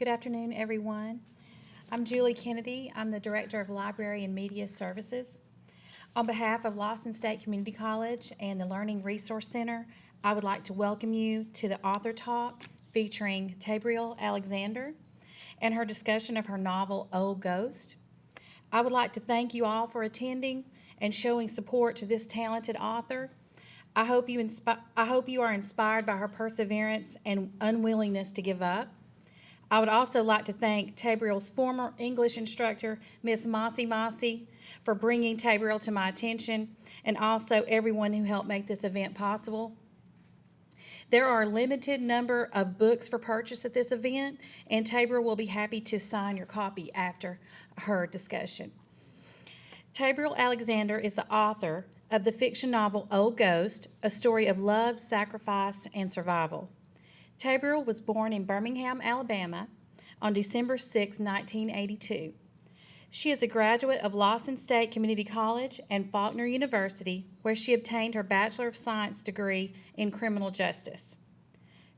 Good afternoon, everyone. I'm Julie Kennedy. I'm the Director of Library and Media Services. On behalf of Lawson State Community College and the Learning Resource Center, I would like to welcome you to the Author Talk featuring Tebriel Alexander and her discussion of her novel, Old Ghost. I would like to thank you all for attending and showing support to this talented author. I hope you are inspired by her perseverance and unwillingness to give up. I would also like to thank Tebriel's former English instructor, Miss Mossy, for bringing Tebriel to my attention, and also everyone who helped make this event possible. There are a limited number of books for purchase at this event, and Tebriel will be happy to sign your copy after her discussion. Tebriel Alexander is the author of the fiction novel Old Ghost, a story of love, sacrifice, and survival. Tebriel was born in Birmingham, Alabama on December 6, 1982. She is a graduate of Lawson State Community College and Faulkner University, where she obtained her Bachelor of Science degree in criminal justice.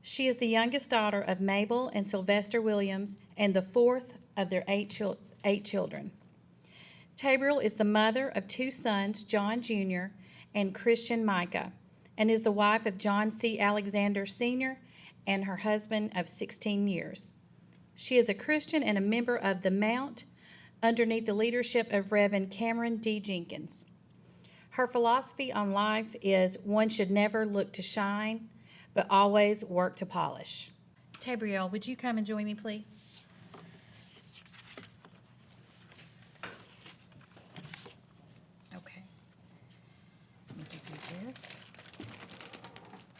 She is the youngest daughter of Mabel and Sylvester Williams and the fourth of their eight children. Tebriel is the mother of two sons, John Jr. and Christian Micah, and is the wife of John C. Alexander Sr. and her husband of 16 years. She is a Christian and a member of the Mount underneath the leadership of Reverend Cameron D. Jenkins. Her philosophy on life is one should never look to shine, but always work to polish. Tebriel, would you come and join me, please? Okay. Let me give you this.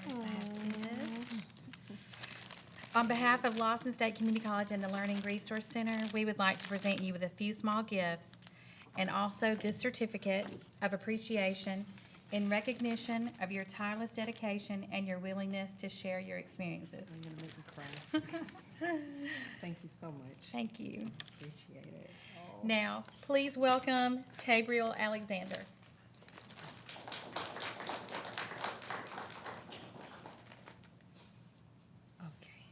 First I have this. On behalf of Lawson State Community College and the Learning Resource Center, we would like to present you with a few small gifts and also this certificate of appreciation in recognition of your tireless dedication and your willingness to share your experiences. You're gonna make me cry. Thank you so much. Thank you. Appreciate it. Oh. Now, please welcome Tebriel Alexander. Okay.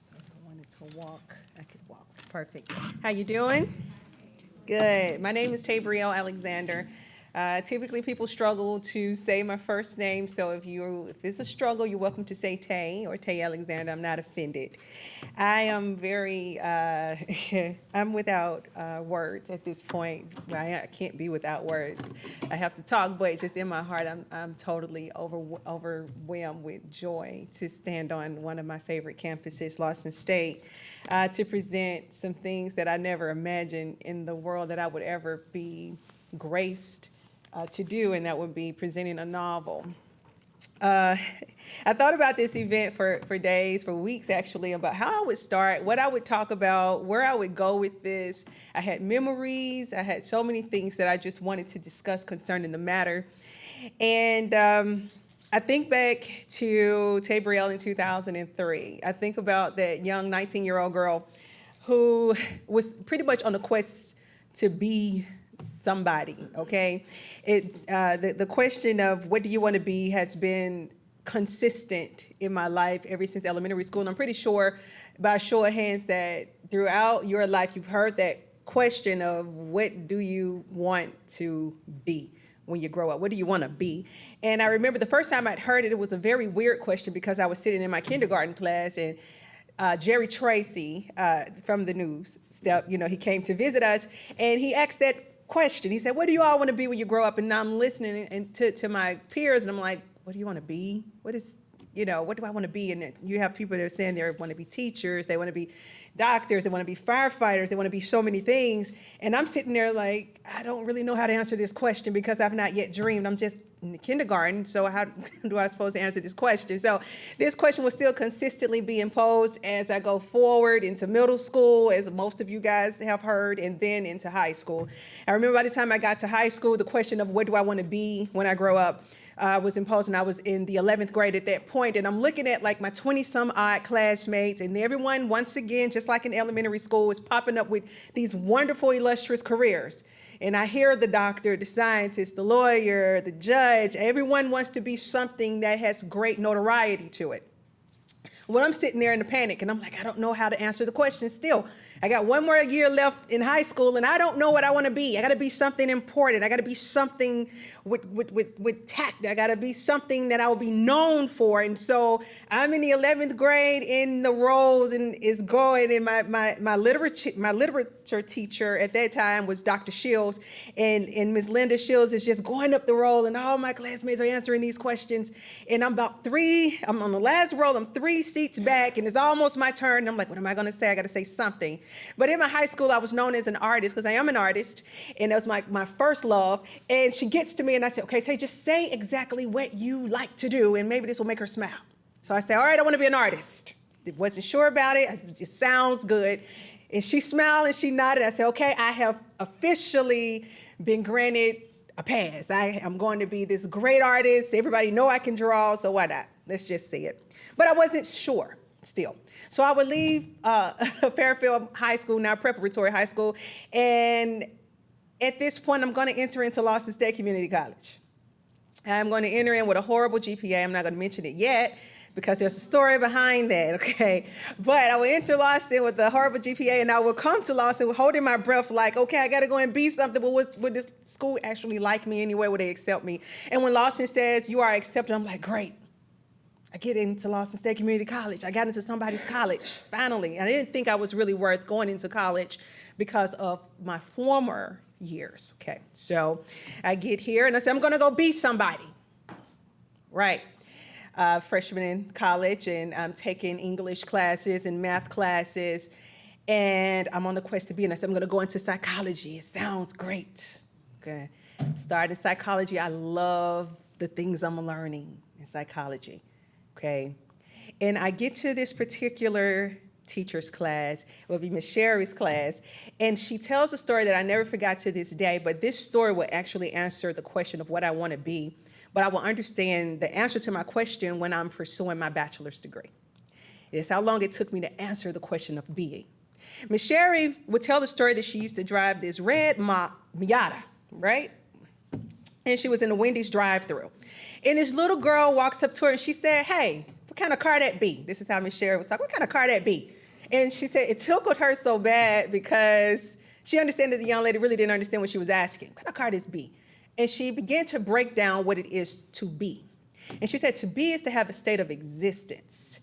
So if I wanted to walk, I could walk. Perfect. How you doing? Good. My name is Tebriel Alexander. Typically, people struggle to say my first name, so if it's a struggle, you're welcome to say Tay or Tay Alexander. I'm not offended. I am I'm without words at this point. I can't be without words. I have to talk, but just in my heart, I'm totally overwhelmed with joy to stand on one of my favorite campuses, Lawson State, to present some things that I never imagined in the world that I would ever be graced to do, and that would be presenting a novel. I thought about this event for days, for weeks actually, about how I would start, what I would talk about, where I would go with this. I had memories. I had so many things that I just wanted to discuss concerning the matter. And I think back to Tebriel in 2003. I think about that young 19-year-old girl who was pretty much on a quest to be somebody, okay? The question of what do you want to be has been consistent in my life ever since elementary school. And I'm pretty sure by a show of hands that throughout your life you've heard that question of what do you want to be when you grow up? What do you want to be? And I remember the first time I'd heard it, it was a very weird question because I was sitting in my kindergarten class and Jerry Tracy from the News, he came to visit us and he asked that question. He said, what do you all want to be when you grow up? And now I'm listening to my peers and I'm like, what do you want to be? What do I want to be? And you have people that are saying they want to be teachers, they want to be doctors, they want to be firefighters, they want to be so many things. And I'm sitting there like, I don't really know how to answer this question because I've not yet dreamed. I'm just in the kindergarten, so how do I supposed to answer this question? So this question will still consistently be imposed as I go forward into middle school, as most of you guys have heard, and then into high school. I remember by the time I got to high school, the question of what do I want to be when I grow up was imposed, and I was in the 11th grade at that point, and I'm looking at like my 20-some-odd classmates, and everyone, once again, just like in elementary school, is popping up with these wonderful, illustrious careers. And I hear the doctor, the scientist, the lawyer, the judge, everyone wants to be something that has great notoriety to it. Well, I'm sitting there in a panic, and I'm like, I don't know how to answer the question still. I got one more year left in high school, and I don't know what I want to be. I got to be something important. I got to be something with tact. I got to be something that I will be known for. And so I'm in the 11th grade in the roles and is going, and my literature teacher at that time was Dr. Shields, and Ms. Linda Shields is just going up the roll, and all my classmates are answering these questions. And I'm on the last row, I'm 3 seats back, and it's almost my turn. And I'm like, what am I going to say? I got to say something. But in my high school, I was known as an artist because I am an artist, and that was my first love. And she gets to me, and I said, okay, Tay, just say exactly what you like to do, and maybe this will make her smile. So I say, all right, I want to be an artist. Wasn't sure about it. It just sounds good. And she smiled and she nodded. I said, okay, I have officially been granted a pass. I'm going to be this great artist. Everybody know I can draw, so why not? Let's just see it. But I wasn't sure still. So I would leave Fairfield High School, now preparatory high school, and at this point, I'm going to enter into Lawson State Community College. I'm going to enter in with a horrible GPA. I'm not going to mention it yet because there's a story behind that, okay? But I will enter Lawson with a horrible GPA, and I will come to Lawson holding my breath like, okay, I got to go and be something, but would this school actually like me anyway? Would they accept me? And when Lawson says, you are accepted, I'm like, great. I get into Lawson State Community College. I got into somebody's college, finally. I didn't think I was really worth going into college because of my former years, okay? So I get here, and I say, I'm going to go be somebody, right? Freshman in college, and I'm taking English classes and math classes, and I'm on the quest to be, and I said, I'm going to go into psychology. It sounds great, okay? Starting psychology, I love the things I'm learning in psychology. Okay, and I get to this particular teacher's class, it will be Miss Sherry's class, and she tells a story that I never forgot to this day, but this story will actually answer the question of what I want to be, but I will understand the answer to my question when I'm pursuing my bachelor's degree. It's how long it took me to answer the question of being. Miss Sherry would tell the story that she used to drive this red Miata, right? And she was in the Wendy's drive-thru. And this little girl walks up to her and she said, hey, what kind of car that be? This is how Miss Sherry was like, what kind of car that be? And she said it tickled her so bad because she understood that the young lady really didn't understand what she was asking. What kind of car this be? And she began to break down what it is to be. And she said to be is to have a state of existence,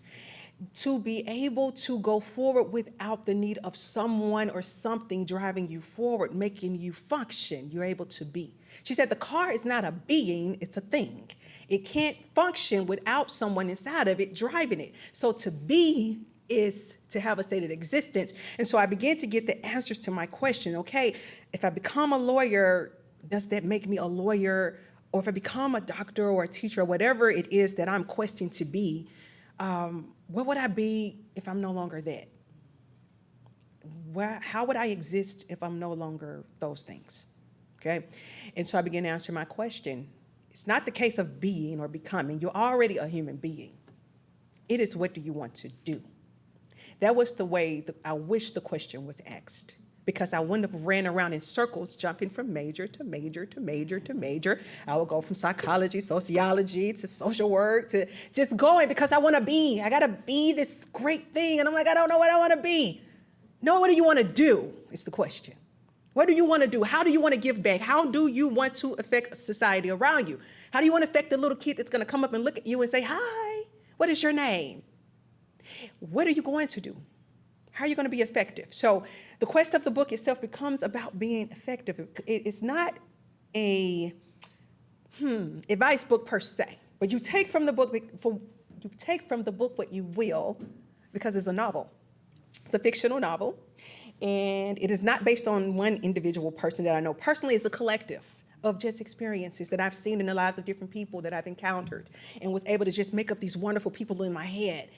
to be able to go forward without the need of someone or something driving you forward, making you function. You're able to be. She said the car is not a being, it's a thing. It can't function without someone inside of it driving it. So to be is to have a state of existence. And so I began to get the answers to my question. Okay, if I become a lawyer, does that make me a lawyer? Or if I become a doctor or a teacher or whatever it is that I'm questing to be, what would I be if I'm no longer that? How would I exist if I'm no longer those things? Okay, and so I began to answer my question. It's not the case of being or becoming. You're already a human being. It is what do you want to do? That was the way I wish the question was asked, because I wouldn't have ran around in circles, jumping from major to major to major to major. I would go from psychology, sociology to social work to just going because I want to be. I got to be this great thing. And I'm like, I don't know what I want to be. No, what do you want to do is the question. What do you want to do? How do you want to give back? How do you want to affect society around you? How do you want to affect the little kid that's going to come up and look at you and say, hi, what is your name? What are you going to do? How are you going to be effective? So the quest of the book itself becomes about being effective. It's not a advice book per se, but you take from the book what you will, because it's a novel. It's a fictional novel, and it is not based on one individual person that I know personally. It's a collective of just experiences that I've seen in the lives of different people that I've encountered, and was able to just make up these wonderful people in my head.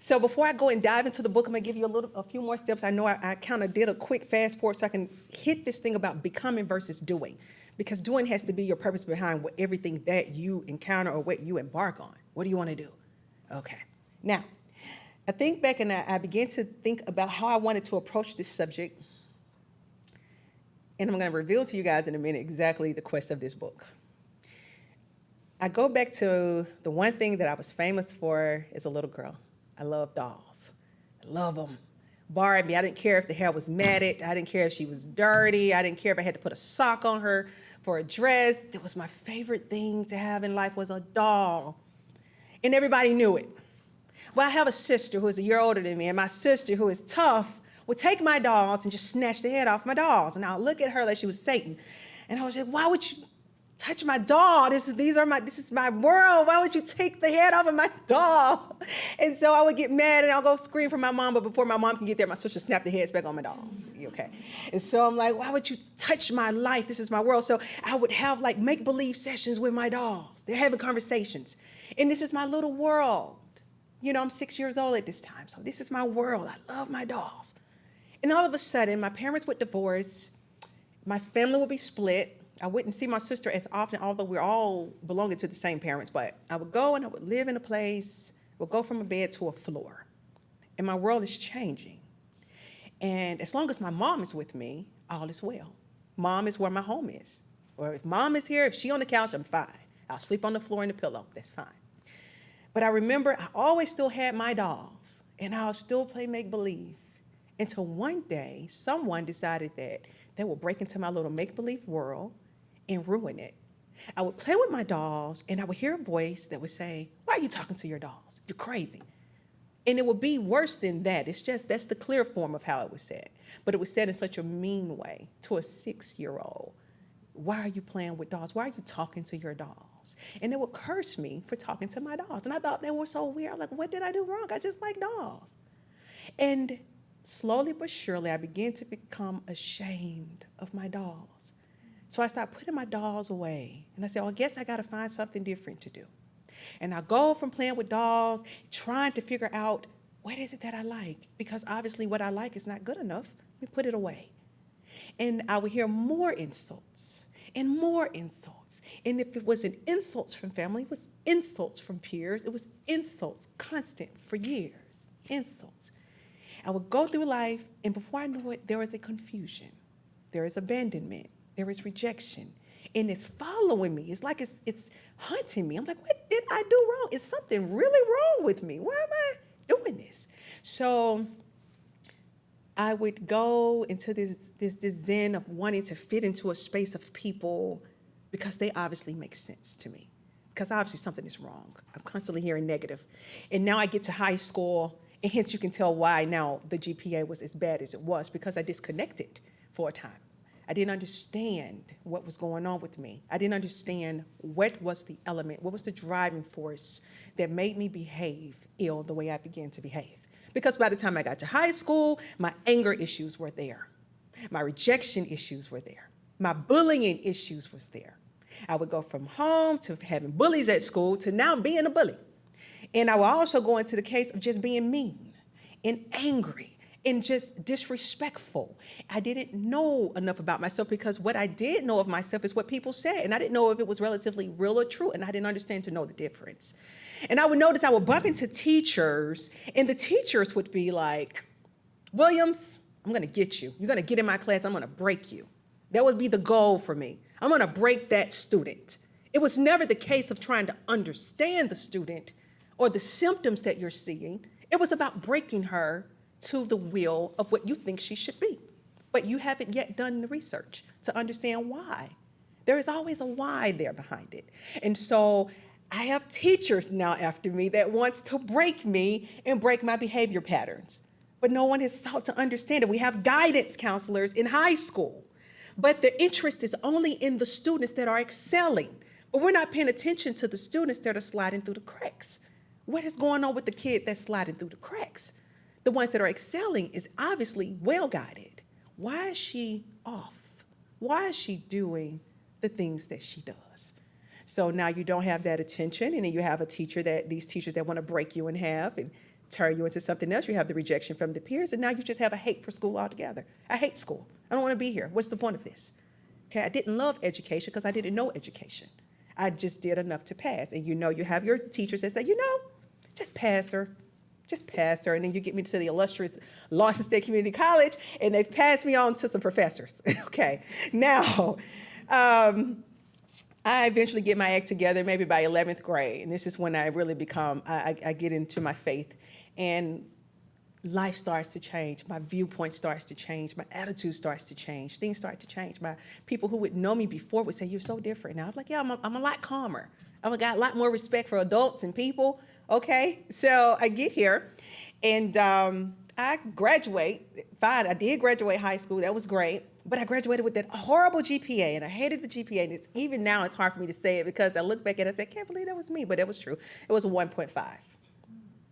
So before I go and dive into the book, I'm going to give you a few more steps. I know I kind of did a quick fast forward so I can hit this thing about becoming versus doing, because doing has to be your purpose behind everything that you encounter or what you embark on. What do you want to do? Okay. Now, I think back and I began to think about how I wanted to approach this subject, and I'm going to reveal to you guys in a minute exactly the quest of this book. I go back to the one thing that I was famous for as a little girl. I love dolls. I love them. Barbie, I didn't care if the hair was matted. I didn't care if she was dirty. I didn't care if I had to put a sock on her for a dress. It was my favorite thing to have in life was a doll. And everybody knew it. Well, I have a sister who is a year older than me, and my sister, who is tough, would take my dolls and just snatch the head off my dolls. And I'll look at her like she was Satan. And I was like, why would you touch my doll? This is my world. Why would you take the head off of my doll? And so I would get mad and I'll go scream for my mom, but before my mom can get there, my sister snapped the heads back on my dolls. Okay. And so I'm like, why would you touch my life? This is my world. So I would have like make-believe sessions with my dolls. They're having conversations. And this is my little world. You know, I'm 6 years old at this time. So this is my world. I love my dolls. And all of a sudden, my parents would divorce. My family would be split. I wouldn't see my sister as often, although we're all belonging to the same parents, but I would go and I would live in a place, would go from a bed to a floor. And my world is changing. And as long as my mom is with me, all is well. Mom is where my home is. Or if mom is here, if she's on the couch, I'm fine. I'll sleep on the floor in the pillow. That's fine. But I remember I always still had my dolls, and I'll still play make-believe. Until one day, someone decided that they would break into my little make-believe world and ruin it. I would play with my dolls, and I would hear a voice that would say, why are you talking to your dolls? You're crazy. And it would be worse than that. It's just, that's the clear form of how it was said. But it was said in such a mean way to a 6-year-old. Why are you playing with dolls? Why are you talking to your dolls? And they would curse me for talking to my dolls. And I thought they were so weird. I'm like, what did I do wrong? I just like dolls. And slowly but surely, I began to become ashamed of my dolls. So I started putting my dolls away. And I said, well, I guess I got to find something different to do. And I go from playing with dolls, trying to figure out what is it that I like? Because obviously what I like is not good enough. Let me put it away. And I would hear more insults and more insults. And if it wasn't insults from family, it was insults from peers. It was insults constant for years, insults. I would go through life, and before I knew it, there was a confusion. There is abandonment. There is rejection. And it's following me. It's like it's hunting me. I'm like, what did I do wrong? Is something really wrong with me? Why am I doing this? So I would go into this zen of wanting to fit into a space of people because they obviously make sense to me. Because obviously something is wrong. I'm constantly hearing negative. And now I get to high school, and hence you can tell why now the GPA was as bad as it was, because I disconnected for a time. I didn't understand what was going on with me. I didn't understand what was the element, what was the driving force that made me behave ill the way I began to behave. Because by the time I got to high school, my anger issues were there. My rejection issues were there. My bullying issues was there. I would go from home to having bullies at school to now being a bully. And I would also go into the case of just being mean and angry and just disrespectful. I didn't know enough about myself, because what I did know of myself is what people said. And I didn't know if it was relatively real or true. And I didn't understand to know the difference. And I would notice I would bump into teachers, and the teachers would be like, Williams, I'm going to get you. You're going to get in my class. I'm going to break you. That would be the goal for me. I'm going to break that student. It was never the case of trying to understand the student or the symptoms that you're seeing. It was about breaking her to the will of what you think she should be. But you haven't yet done the research to understand why. There is always a why there behind it. And so I have teachers now after me that wants to break me and break my behavior patterns. But no one has sought to understand it. We have guidance counselors in high school, but the interest is only in the students that are excelling. But we're not paying attention to the students that are sliding through the cracks. What is going on with the kid that's sliding through the cracks? The ones that are excelling is obviously well guided. Why is she off? Why is she doing the things that she does? So now you don't have that attention, and then you have these teachers that want to break you in half and turn you into something else. You have the rejection from the peers, and now you just have a hate for school altogether. I hate school. I don't want to be here. What's the point of this? Okay, I didn't love education because I didn't know education. I just did enough to pass. And you have your teachers that say, just pass her. Just pass her. And then you get me to the illustrious Lawson State Community College, and they've passed me on to some professors. Okay. Now, I eventually get my act together, maybe by 11th grade, and this is when I really I get into my faith, and life starts to change. My viewpoint starts to change. My attitude starts to change. Things start to change. My people who would know me before would say, "You're so different now." I'm like, "Yeah, I'm a lot calmer. I've got a lot more respect for adults and people." Okay, so I get here, and I graduate. Fine, I did graduate high school. That was great. But I graduated with that horrible GPA, and I hated the GPA. And even now, it's hard for me to say it because I look back at it and say, I can't believe that was me, but it was true. It was a 1.5,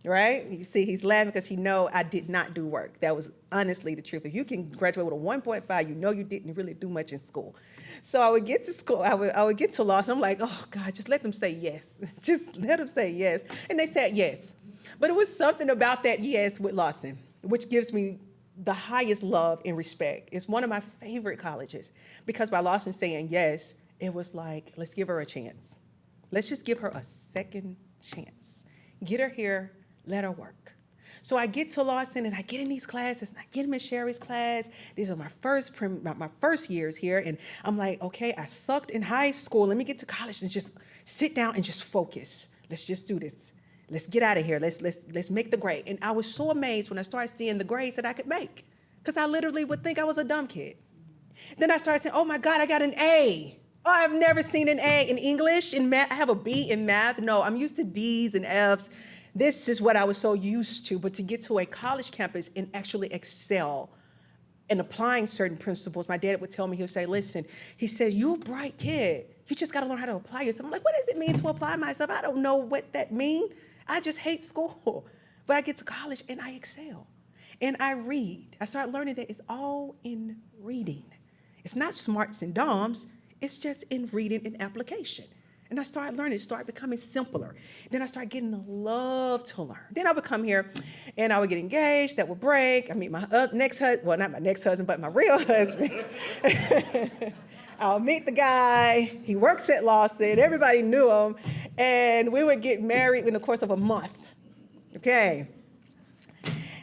right? You see, he's laughing because he know I did not do work. That was honestly the truth. If you can graduate with a 1.5, you know you didn't really do much in school. So I would get to school, I would get to law, and I'm like, oh, God, just let them say yes. Just let them say yes. And they said yes. But it was something about that yes with Lawson, which gives me the highest love and respect. It's one of my favorite colleges because by Lawson saying yes, it was like, let's give her a chance. Let's just give her a second chance. Get her here, let her work. So I get to Lawson and I get in these classes and I get in Miss Sherry's class. These are my first years here. And I'm like, okay, I sucked in high school. Let me get to college and just sit down and just focus. Let's just do this. Let's get out of here. Let's make the grade. And I was so amazed when I started seeing the grades that I could make because I literally would think I was a dumb kid. Then I started saying, oh my God, I got an A. Oh, I've never seen an A in English, in math. I have a B in math. No, I'm used to D's and F's. This is what I was so used to. But to get to a college campus and actually excel in applying certain principles, my dad would tell me, he would say, listen, he said, you're a bright kid. You just got to learn how to apply yourself. I'm like, what does it mean to apply myself? I don't know what that means. I just hate school. But I get to college and I excel. And I read. I start learning that it's all in reading. It's not smarts and doms. It's just in reading and application. And I started learning, it started becoming simpler. Then I started getting the love to learn. Then I would come here and I would get engaged, that would break. I meet my next husband, well, not my next husband, but my real husband. I'll meet the guy, he works at Lawson, everybody knew him, and we would get married in the course of a month, okay?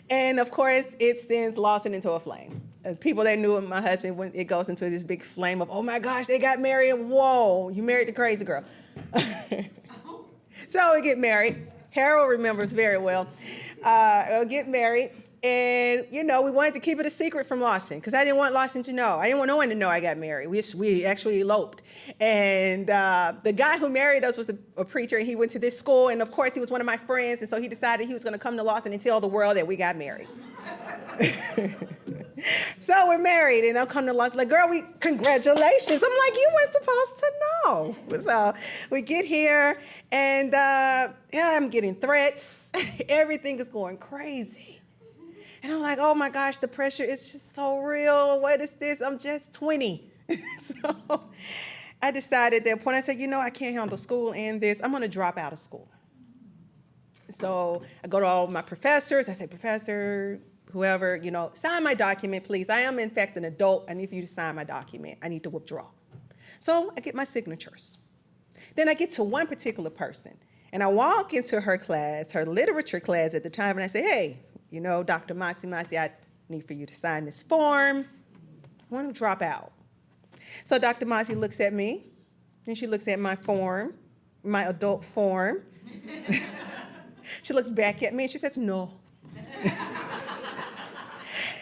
And of course, it sends Lawson into a flame. People that knew my husband, when it goes into this big flame of, oh my gosh, they got married, whoa, you married the crazy girl. So we get married. Harold remembers very well. We'll get married. And, you know, we wanted to keep it a secret from Lawson because I didn't want Lawson to know. I didn't want no one to know I got married. We actually eloped. And the guy who married us was a preacher, and he went to this school. And, of course, he was one of my friends. And so he decided he was going to come to Lawson and tell the world that we got married. So we're married, and I'll come to Lawson like, girl, congratulations. I'm like, you weren't supposed to know. So we get here, and I'm getting threats. Everything is going crazy. And I'm like, oh my gosh, the pressure is just so real. What is this? I'm just 20. So I decided at that point, I said, you know, I can't handle school and this. I'm going to drop out of school. So I go to all my professors. I say, professor, whoever, you know, sign my document, please. I am, in fact, an adult. I need for you to sign my document. I need to withdraw. So I get my signatures. Then I get to one particular person, and I walk into her class, her literature class at the time, and I say, hey, you know, Dr. Masi, I need for you to sign this form. I want to drop out. So Dr. Masi looks at me, and she looks at my form, my adult form. She looks back at me, and she says, no.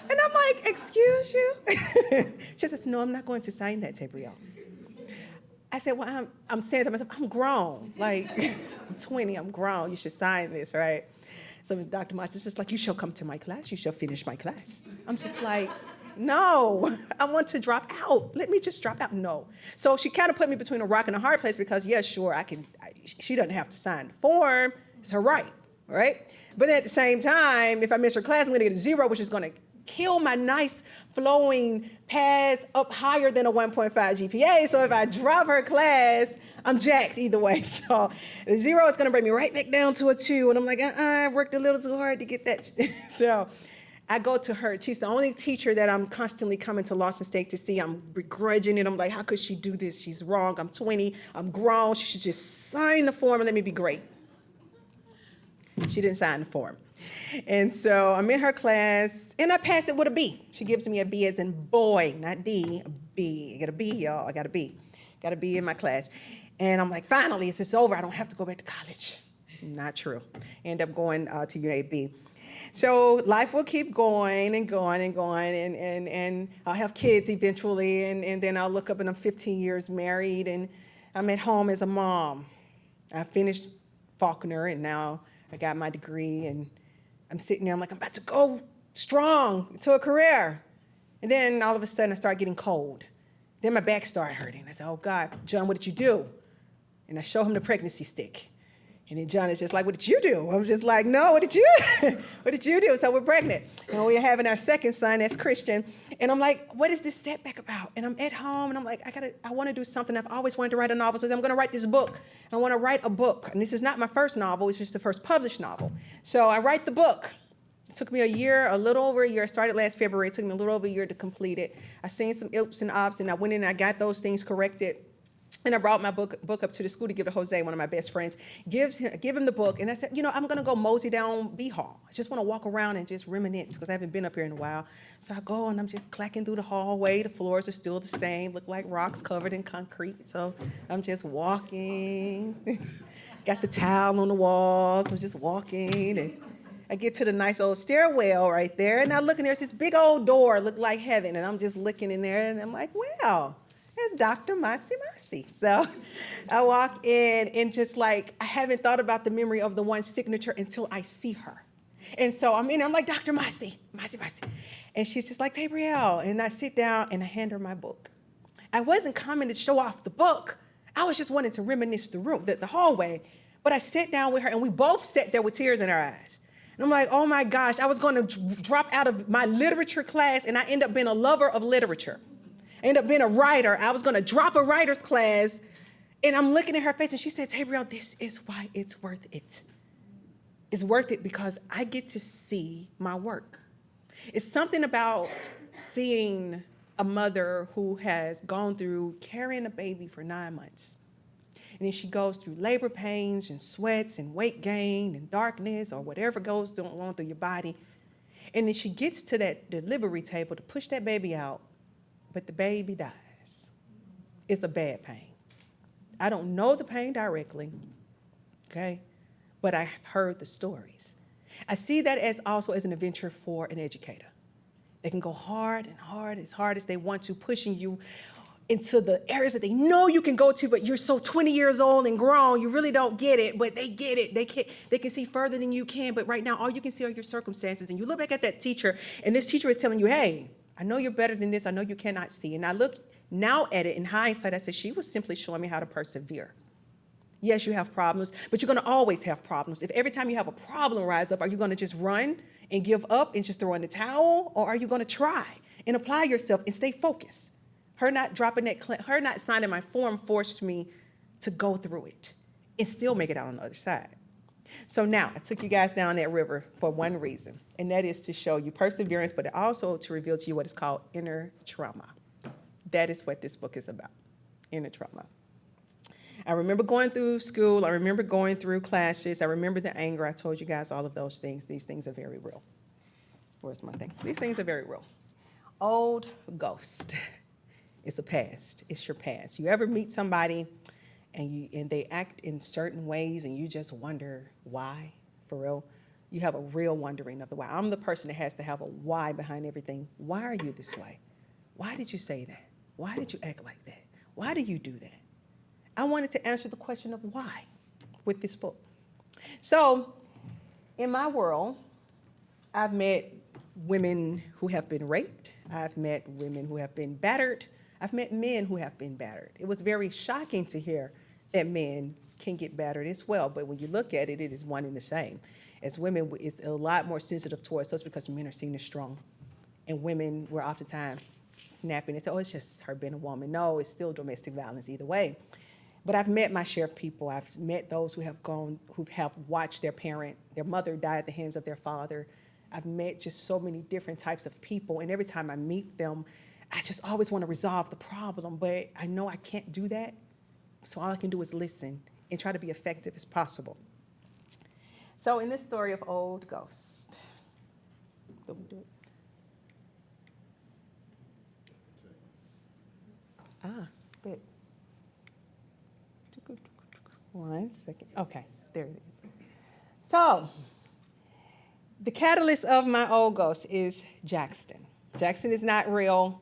And I'm like, excuse you? She says, no, I'm not going to sign that, Tebriel. I said, well, I'm saying to myself, I'm grown. Like, I'm 20, I'm grown. You should sign this, right? So Dr. Marks is just like, you shall come to my class. You shall finish my class. I'm just like, no, I want to drop out. Let me just drop out. No. So she kind of put me between a rock and a hard place because, yeah, sure, she doesn't have to sign the form. It's her right? But at the same time, if I miss her class, I'm going to get a 0, which is going to kill my nice flowing paths up higher than a 1.5 GPA. So if I drop her class, I'm jacked either way. So the 0 is going to bring me right back down to a 2. And I'm like, I worked a little too hard to get that. So I go to her. She's the only teacher that I'm constantly coming to Lawson State to see. I'm begrudging it. I'm like, how could she do this? She's wrong. I'm 20. I'm grown. She should just sign the form and let me be great. She didn't sign the form. And so I'm in her class, and I pass it with a B. She gives me a B as in boy, not D, a B. I got a B, y'all. I got a B. Got to be in my class. And I'm like, finally, it's just over. I don't have to go back to college. Not true. End up going to UAB. So life will keep going and going and going, and I'll have kids eventually, and then I'll look up and I'm 15 years married, and I'm at home as a mom. I finished Faulkner, and now I got my degree, and I'm sitting there, I'm like, I'm about to go strong into a career. And then all of a sudden I start getting cold. Then my back started hurting. I said, oh God, John, what did you do? And I show him the pregnancy stick. And then John is just like, what did you do? I'm just like, no, what did you what did you do? So we're pregnant. And we're having our second son, that's Christian. And I'm like, what is this setback about? And I'm at home and I'm like, I want to do something. I've always wanted to write a novel. So I'm going to write this book. I want to write a book. And this is not my first novel. It's just the first published novel. So I write the book. It took me a little over a year. I started last February. It took me a little over a year to complete it. I seen some ips and ops, and I went in and I got those things corrected. And I brought my book up to the school to give to Jose, one of my best friends. Give him the book. And I said, I'm going to go mosey down B Hall. I just want to walk around and just reminisce because I haven't been up here in a while. So I go and I'm just clacking through the hallway. The floors are still the same, look like rocks covered in concrete. So I'm just walking. Got the towel on the walls. I'm just walking. And I get to the nice old stairwell right there. And I look in there's this big old door, look like heaven. And I'm just looking in there and I'm like, wow. It's Dr. Matsi. So I walk in and just like, I haven't thought about the memory of the one signature until I see her. And so I'm in there, I'm like, Dr. Matsi. And she's just like, Tebriel. And I sit down and I hand her my book. I wasn't coming to show off the book. I was just wanting to reminisce the hallway. But I sat down with her and we both sat there with tears in our eyes. And I'm like, oh my gosh, I was going to drop out of my literature class and I end up being a lover of literature. I ended up being a writer. I was going to drop a writer's class, and I'm looking at her face, and she said, Tebriel, this is why it's worth it. It's worth it because I get to see my work. It's something about seeing a mother who has gone through carrying a baby for 9 months, and then she goes through labor pains and sweats and weight gain and darkness or whatever goes on through your body, and then she gets to that delivery table to push that baby out, but the baby dies. It's a bad pain. I don't know the pain directly, okay? But I've heard the stories. I see that as also as an adventure for an educator. They can go hard and hard as they want to, pushing you into the areas that they know you can go to, but you're so 20 years old and grown, you really don't get it, but they get it. They can see further than you can, but right now all you can see are your circumstances. And you look back at that teacher, and this teacher is telling you, hey, I know you're better than this. I know you cannot see. And I look now at it in hindsight, I said, she was simply showing me how to persevere. Yes, you have problems, but you're going to always have problems. If every time you have a problem rise up, are you going to just run and give up and just throw in the towel? Or are you going to try and apply yourself and stay focused? Her not signing my form forced me to go through it and still make it out on the other side. So now I took you guys down that river for one reason, and that is to show you perseverance, but also to reveal to you what is called inner trauma. That is what this book is about, inner trauma. I remember going through school. I remember going through classes. I remember the anger. I told you guys all of those things. These things are very real. Where's my thing? These things are very real. Old ghost. It's a past. It's your past. You ever meet somebody and they act in certain ways and you just wonder why, for real? You have a real wondering of the why. I'm the person that has to have a why behind everything. Why are you this way? Why did you say that? Why did you act like that? Why do you do that? I wanted to answer the question of why with this book. So in my world, I've met women who have been raped. I've met women who have been battered. I've met men who have been battered. It was very shocking to hear that men can get battered as well, but when you look at it, it is one and the same. As women, it's a lot more sensitive towards us because men are seen as strong, and women were oftentimes snapping and say, oh, it's just her being a woman. No, it's still domestic violence either way. But I've met my share of people. I've met those who have watched their mother die at the hands of their father. I've met just so many different types of people, and every time I meet them, I just always want to resolve the problem, but I know I can't do that. So all I can do is listen and try to be effective as possible. So in this story of Old Ghost, good. 1 second. Okay, there it is. So, the catalyst of my old ghost is Jackson. Jackson is not real.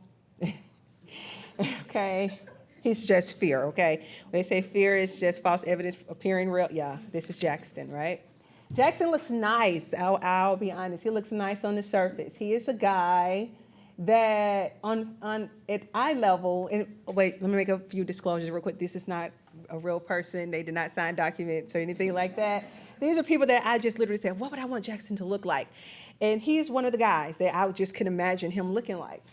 Okay? He's just fear, okay? When they say fear is just false evidence appearing real, yeah, this is Jackson, right? Jackson looks nice. I'll be honest. He looks nice on the surface. He is a guy that at eye level, and wait, let me make a few disclosures real quick. This is not a real person. They did not sign documents or anything like that. These are people that I just literally said, what would I want Jackson to look like? And he's one of the guys that I just can imagine him looking like.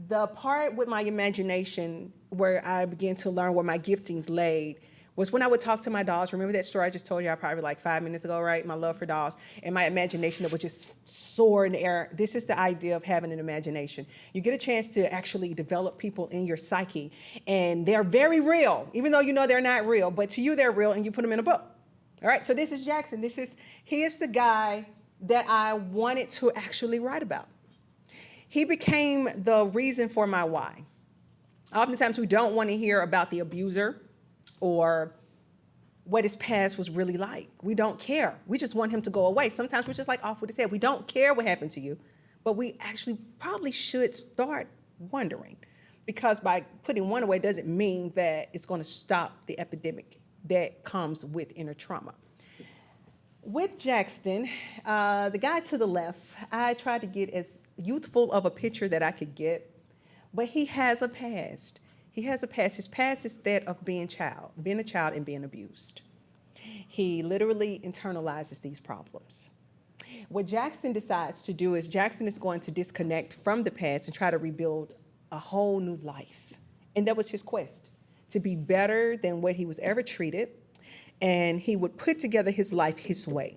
The part with my imagination where I began to learn where my giftings laid was when I would talk to my dolls. Remember that story I just told you probably like 5 minutes ago, right? My love for dolls and my imagination that would just soar in the air. This is the idea of having an imagination. You get a chance to actually develop people in your psyche, and they're very real, even though you know they're not real, but to you they're real, and you put them in a book. All right, so this is Jackson. He is the guy that I wanted to actually write about. He became the reason for my why. Oftentimes we don't want to hear about the abuser or what his past was really like. We don't care. We just want him to go away. Sometimes we're just like off with his head. We don't care what happened to you, but we actually probably should start wondering, because by putting one away doesn't mean that it's going to stop the epidemic that comes with inner trauma. With Jackson, the guy to the left, I tried to get as youthful of a picture that I could get, but he has a past. He has a past. His past is that of being a child and being abused. He literally internalizes these problems. What Jackson decides to do is Jackson is going to disconnect from the past and try to rebuild a whole new life. And that was his quest, to be better than what he was ever treated. And he would put together his life his way.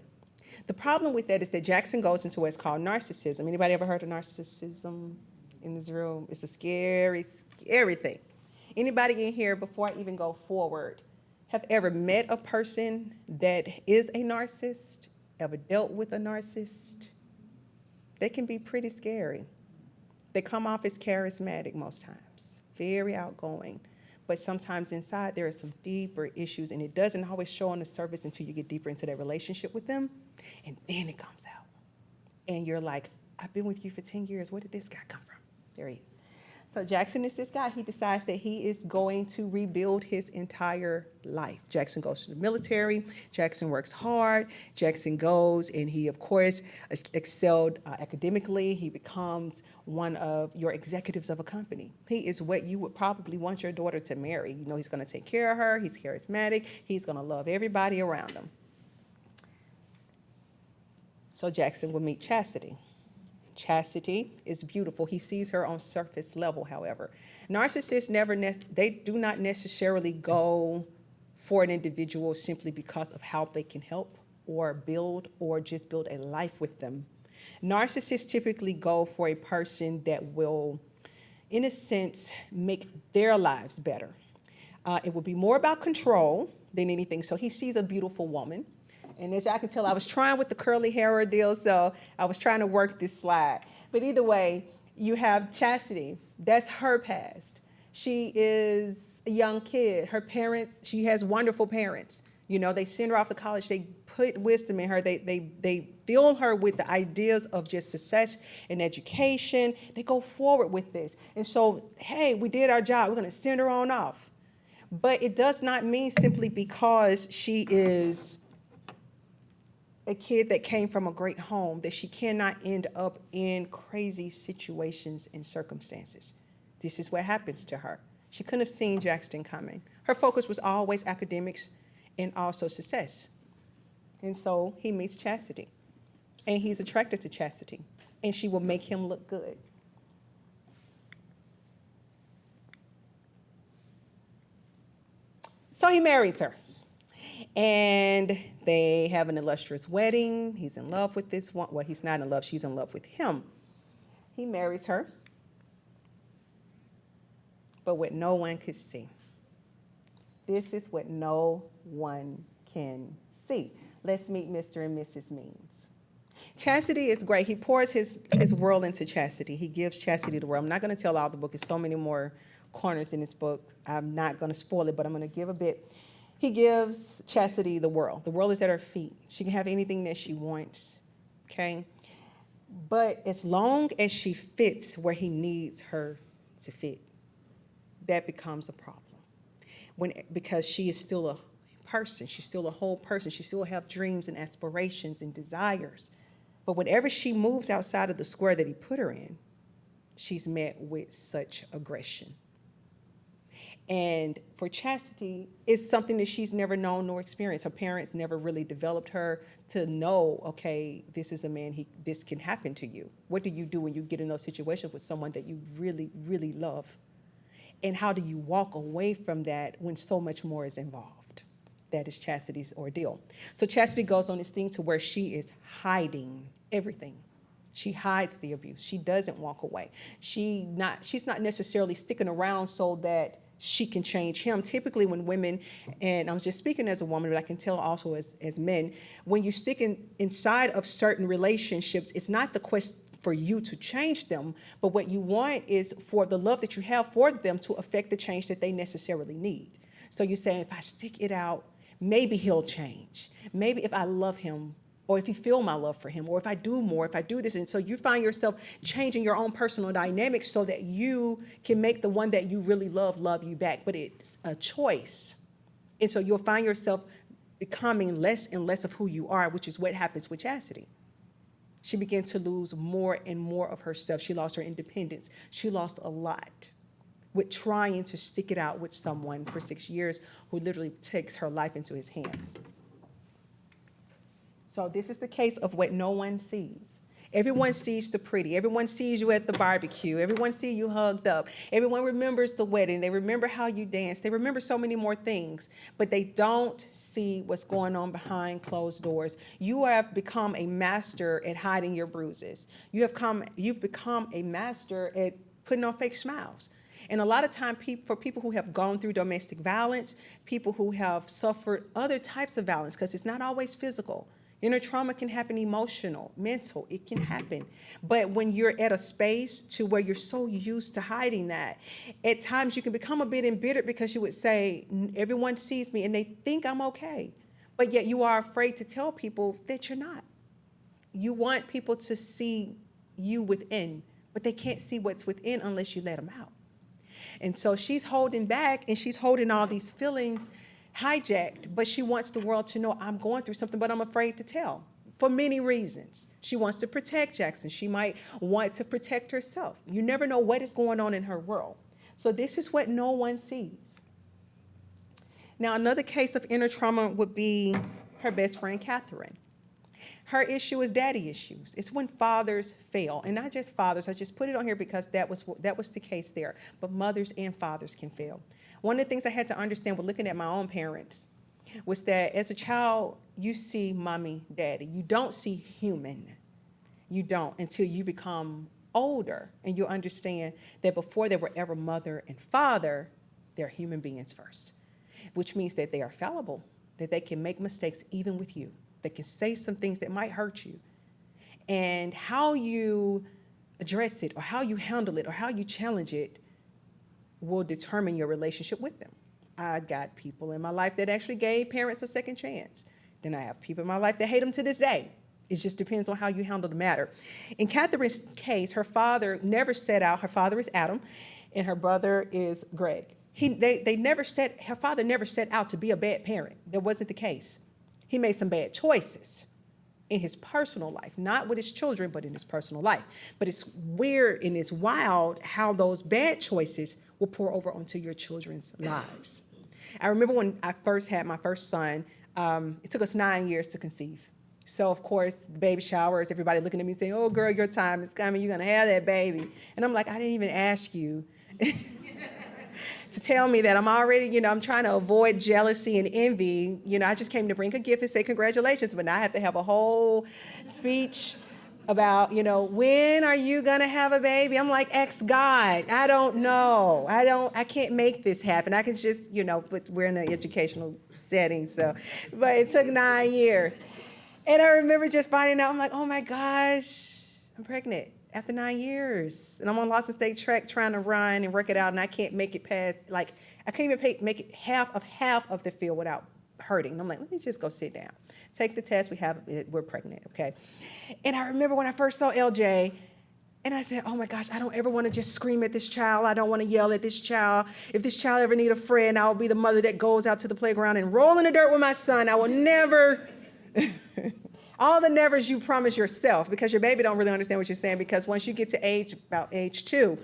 The problem with that is that Jackson goes into what's called narcissism. Anybody ever heard of narcissism in this room? It's a scary, scary thing. Anybody in here, before I even go forward, have ever met a person that is a narcissist, ever dealt with a narcissist? They can be pretty scary. They come off as charismatic most times, very outgoing. But sometimes inside there are some deeper issues, and it doesn't always show on the surface until you get deeper into that relationship with them, and then it comes out. And you're like, I've been with you for 10 years. Where did this guy come from? There he is. So Jackson is this guy. He decides that he is going to rebuild his entire life. Jackson goes to the military. Jackson works hard. Jackson goes, and he, of course, excelled academically. He becomes one of your executives of a company. He is what you would probably want your daughter to marry. You know, he's going to take care of her. He's charismatic. He's going to love everybody around him. So Jackson will meet Chastity. Chastity is beautiful. He sees her on surface level, however. Narcissists they do not necessarily go for an individual simply because of how they can help or build or just build a life with them. Narcissists typically go for a person that will, in a sense, make their lives better. It will be more about control than anything. So he sees a beautiful woman. And as y'all can tell, I was trying with the curly hair ordeal, so I was trying to work this slide. But either way, you have Chastity. That's her past. She is a young kid. Her parents, she has wonderful parents. You know, they send her off to college. They put wisdom in her. They fill her with the ideas of just success and education. They go forward with this. And so, hey, we did our job. We're going to send her on off. But it does not mean simply because she is a kid that came from a great home that she cannot end up in crazy situations and circumstances. This is what happens to her. She couldn't have seen Jackson coming. Her focus was always academics and also success. And so he meets Chastity, and he's attracted to Chastity, and she will make him look good. So he marries her. And they have an illustrious wedding. He's in love with this one. Well, he's not in love. She's in love with him. He marries her, but what no one could see. This is what no one can see. Let's meet Mr. and Mrs. Means. Chastity is great. He pours his world into Chastity. He gives Chastity the world. I'm not going to tell all the book. There's so many more corners in this book. I'm not going to spoil it, but I'm going to give a bit. He gives Chastity the world. The world is at her feet. She can have anything that she wants, okay? But as long as she fits where he needs her to fit, that becomes a problem. Because she is still a person, she's still a whole person, she still have dreams and aspirations and desires. But whenever she moves outside of the square that he put her in, she's met with such aggression. And for Chastity, it's something that she's never known nor experienced. Her parents never really developed her to know, okay, this is a man, this can happen to you. What do you do when you get in those situations with someone that you really, really love? And how do you walk away from that when so much more is involved? That is Chastity's ordeal. So Chastity goes on this thing to where she is hiding everything. She hides the abuse. She doesn't walk away. She's not necessarily sticking around so that she can change him. Typically when women, and I'm just speaking as a woman, but I can tell also as men, when you stick inside of certain relationships, it's not the quest for you to change them, but what you want is for the love that you have for them to affect the change that they necessarily need. So you're saying, if I stick it out, maybe he'll change. Maybe if I love him, or if you feel my love for him, or if I do more, if I do this. And so you find yourself changing your own personal dynamics so that you can make the one that you really love you back. But it's a choice. And so you'll find yourself becoming less and less of who you are, which is what happens with Chastity. She began to lose more and more of herself. She lost her independence. She lost a lot with trying to stick it out with someone for 6 years who literally takes her life into his hands. So this is the case of what no one sees. Everyone sees the pretty. Everyone sees you at the barbecue. Everyone sees you hugged up. Everyone remembers the wedding. They remember how you danced. They remember so many more things, but they don't see what's going on behind closed doors. You have become a master at hiding your bruises. You've become a master at putting on fake smiles. And a lot of time for people who have gone through domestic violence, people who have suffered other types of violence, because it's not always physical. Inner trauma can happen emotional, mental, it can happen. But when you're at a space to where you're so used to hiding that, at times you can become a bit embittered because you would say, everyone sees me and they think I'm okay. But yet you are afraid to tell people that you're not. You want people to see you within, but they can't see what's within unless you let them out. And so she's holding back and she's holding all these feelings hijacked, but she wants the world to know I'm going through something, but I'm afraid to tell for many reasons. She wants to protect Jackson. She might want to protect herself. You never know what is going on in her world. So this is what no one sees. Now, another case of inner trauma would be her best friend, Catherine. Her issue is daddy issues. It's when fathers fail, and not just fathers. I just put it on here because that was the case there, but mothers and fathers can fail. One of the things I had to understand with looking at my own parents was that as a child, you see mommy, daddy. You don't see human. You don't until you become older and you understand that before they were ever mother and father, they're human beings first, which means that they are fallible, that they can make mistakes even with you. They can say some things that might hurt you. And how you address it or how you handle it or how you challenge it will determine your relationship with them. I got people in my life that actually gave parents a second chance. Then I have people in my life that hate them to this day. It just depends on how you handle the matter. In Catherine's case, her father never set out. Her father is Adam, and her brother is Greg. Her father never set out to be a bad parent. That wasn't the case. He made some bad choices in his personal life, not with his children, but in his personal life. But it's weird and it's wild how those bad choices will pour over onto your children's lives. I remember when I first had my first son, it took us 9 years to conceive. So, of course, the baby showers, everybody looking at me saying, oh, girl, your time is coming. You're going to have that baby. And I'm like, I didn't even ask you to tell me that. I'm already, I'm trying to avoid jealousy and envy. I just came to bring a gift and say congratulations, but now I have to have a whole speech about, when are you going to have a baby? I'm like, ask God. I don't know. I can't make this happen. I can just, but we're in an educational setting. But it took 9 years. And I remember just finding out, I'm like, oh my gosh, I'm pregnant after 9 years. And I'm on Lawson State track trying to run and work it out. And I can't make it past, I can't even make it half of the field without hurting. And I'm like, let me just go sit down. Take the test. We're pregnant, okay? And I remember when I first saw LJ, and I said, oh my gosh, I don't ever want to just scream at this child. I don't want to yell at this child. If this child ever need a friend, I'll be the mother that goes out to the playground and roll in the dirt with my son. I will never, all the nevers you promise yourself, because your baby don't really understand what you're saying, because once you get to about age 2,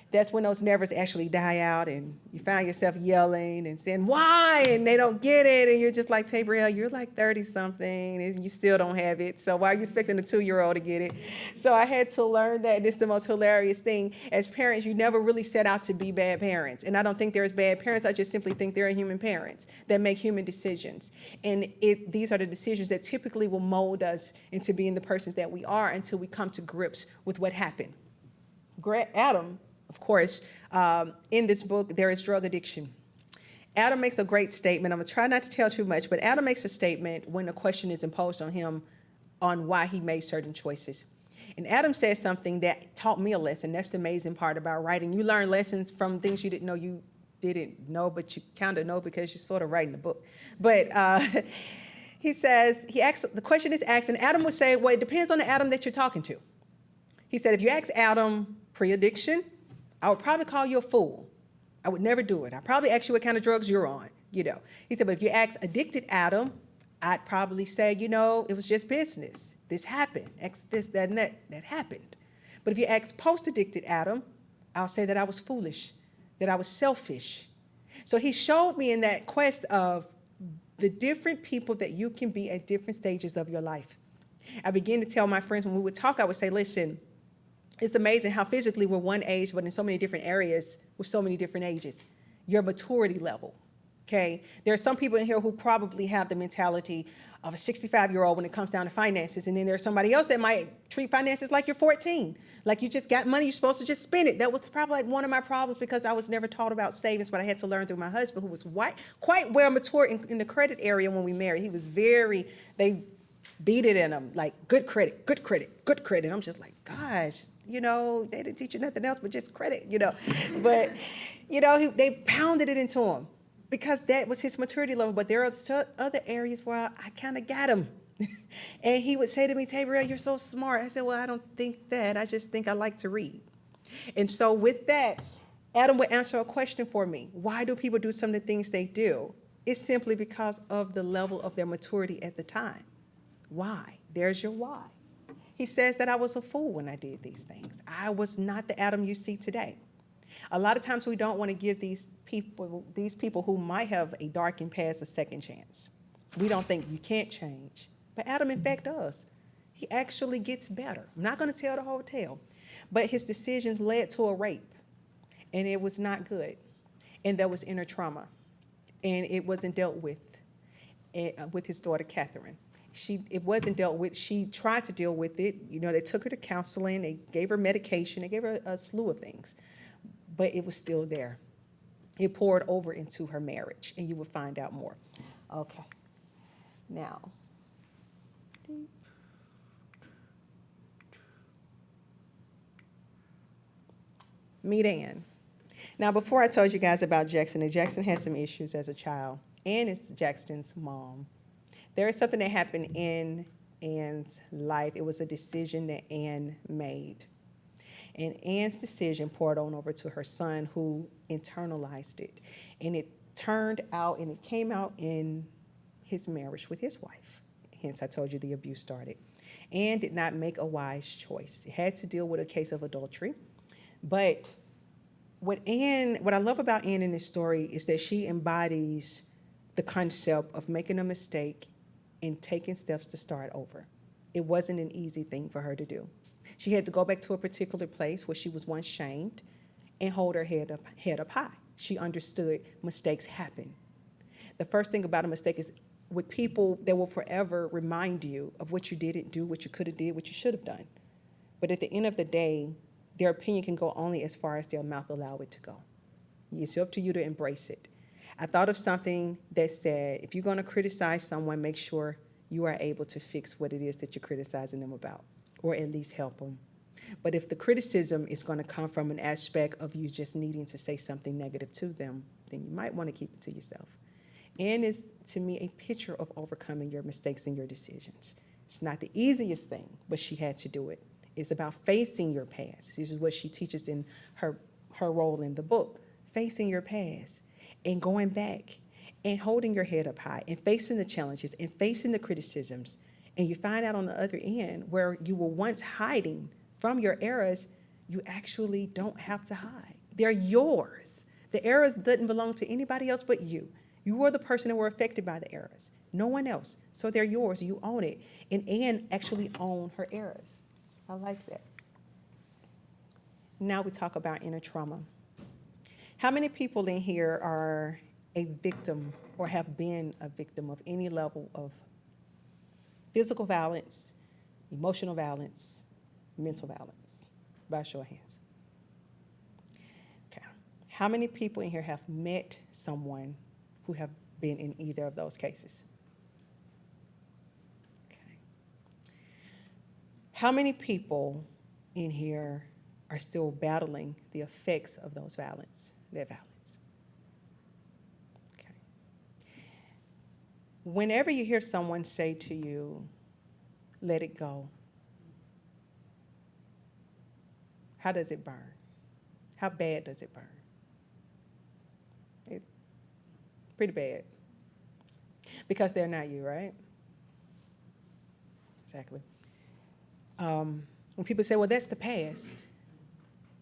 that's when those nevers actually die out, and you find yourself yelling and saying, why? And they don't get it. And you're just like, Tebriel, you're like 30-something, and you still don't have it. So why are you expecting a 2-year-old to get it? So I had to learn that. And it's the most hilarious thing. As parents, you never really set out to be bad parents. And I don't think there's bad parents. I just simply think there are human parents that make human decisions. And these are the decisions that typically will mold us into being the persons that we are until we come to grips with what happened. Adam, of course, in this book, there is drug addiction. Adam makes a great statement. I'm going to try not to tell too much, but Adam makes a statement when a question is imposed on him on why he made certain choices. And Adam says something that taught me a lesson. That's the amazing part about writing. You learn lessons from things you didn't know, but you kind of know because you're sort of writing the book. But the question is asked, and Adam would say, well, it depends on the Adam that you're talking to. He said, if you ask Adam pre-addiction, I would probably call you a fool. I would never do it. I'd probably ask you what kind of drugs you're on, He said, but if you ask addicted Adam, I'd probably say, it was just business. This happened. This, that, and that happened. But if you ask post-addicted Adam, I'll say that I was foolish, that I was selfish. So he showed me in that quest of the different people that you can be at different stages of your life. I began to tell my friends when we would talk, I would say, listen, it's amazing how physically we're one age, but in so many different areas with so many different ages. Your maturity level, okay? There are some people in here who probably have the mentality of a 65-year-old when it comes down to finances, and then there's somebody else that might treat finances like you're 14. Like you just got money, you're supposed to just spend it. That was probably like one of my problems because I was never taught about savings, but I had to learn through my husband, who was quite well mature in the credit area when we married. He was they beat it in him, like good credit, good credit, good credit. I'm just like, gosh. They didn't teach you nothing else but just credit, But, they pounded it into him because that was his maturity level. But there are other areas where I kind of got him. And he would say to me, Tebriel, you're so smart. I said, well, I don't think that. I just think I like to read. And so with that, Adam would answer a question for me. Why do people do some of the things they do? It's simply because of the level of their maturity at the time. Why? There's your why. He says that I was a fool when I did these things. I was not the Adam you see today. A lot of times we don't want to give these people who might have a darkened past a second chance. We don't think you can't change. But Adam, in fact, does. He actually gets better. I'm not going to tell the whole tale. But his decisions led to a rape. And it was not good. And there was inner trauma. And it wasn't dealt with his daughter, Catherine. It wasn't dealt with. She tried to deal with it. They took her to counseling. They gave her medication. They gave her a slew of things. But it was still there. It poured over into her marriage, and you will find out more. Okay. Now, meet Ann. Now, before I told you guys about Jackson, and Jackson had some issues as a child. Ann is Jackson's mom. There is something that happened in Ann's life. It was a decision that Ann made. And Ann's decision poured on over to her son, who internalized it. And it came out in his marriage with his wife. Hence, I told you the abuse started. Ann did not make a wise choice. It had to deal with a case of adultery. But what I love about Ann in this story is that she embodies the concept of making a mistake and taking steps to start over. It wasn't an easy thing for her to do. She had to go back to a particular place where she was once shamed and hold her head up high. She understood mistakes happen. The first thing about a mistake is with people that will forever remind you of what you didn't do, what you could have did, what you should have done. But at the end of the day, their opinion can go only as far as their mouth allow it to go. It's up to you to embrace it. I thought of something that said, if you're going to criticize someone, make sure you are able to fix what it is that you're criticizing them about, or at least help them. But if the criticism is going to come from an aspect of you just needing to say something negative to them, then you might want to keep it to yourself. And is, to me, a picture of overcoming your mistakes and your decisions. It's not the easiest thing, but she had to do it. It's about facing your past. This is what she teaches in her role in the book. Facing your past and going back and holding your head up high and facing the challenges and facing the criticisms. And you find out on the other end where you were once hiding from your errors, you actually don't have to hide. They're yours. The errors didn't belong to anybody else but you. You were the person that were affected by the errors, no one else. So they're yours, you own it. And Anne actually owned her errors. I like that. Now we talk about inner trauma. How many people in here are a victim or have been a victim of any level of physical violence, emotional violence, mental violence? By show of hands. Okay. How many people in here have met someone who have been in either of those cases? Okay. How many people in here are still battling the effects of that violence? Okay. Whenever you hear someone say to you, let it go, how does it burn? How bad does it burn? Pretty bad. Because they're not you, right? Exactly. When people say, well, that's the past,